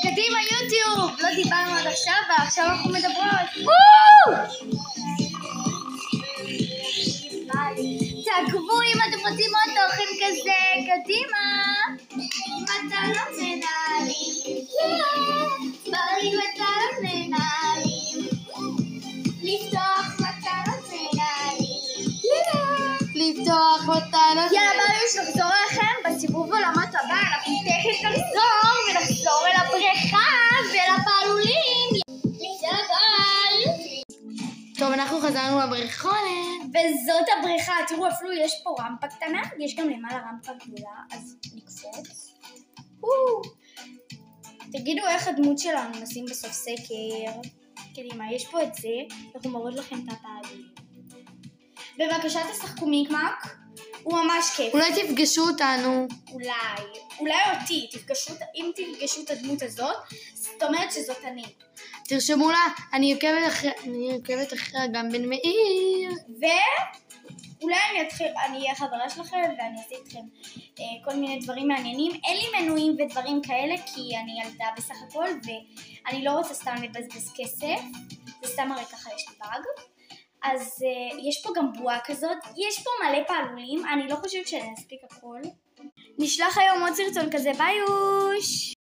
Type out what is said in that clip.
קדימה יוטיוב, לא דיברנו עד עכשיו ועכשיו אנחנו מדברות. תעקבו אם אתם רוצים עוד תוכן כזה, קדימה. מטלות מנהלים, דברים מטלות מנהלים, לפתוח מטלות מנהלים, לפתוח מטלות. יאללה ביי, נחזור אליכם בסיבוב עולמות הבא. אנחנו תכף נחזור אל הבריכה ולפעלולים. טוב, אנחנו חזרנו לבריכונת, וזאת הבריכה. תראו, אפילו יש פה רמפה קטנה, יש גם למעלה רמפה גדולה, אז נקפוץ. תגידו איך הדמות שלנו, נשים בסוף סקר. קדימה, יש פה את זה, אנחנו מראות לכם את הפעלולים. בבקשה תשחקו מיקמק, הוא ממש כיף. אולי תפגשו אותנו. אולי אותי, אם תפגשו את הדמות הזאת, זאת אומרת שזאת אני. תרשמו לה, אני עוקבת אחריה גם בן מאיר. ואולי אני אהיה חברה שלכם ואני אעשה איתכם כל מיני דברים מעניינים. אין לי מנויים ודברים כאלה כי אני ילדה בסך הכל ואני לא רוצה סתם לבזבז כסף. זה סתם הרי ככה יש לי באג. אז יש פה גם בועה כזאת, יש פה מלא פעלולים, אני לא חושבת שאני אספיק הכל. נשלח היום עוד סרטון כזה, ביי יוש!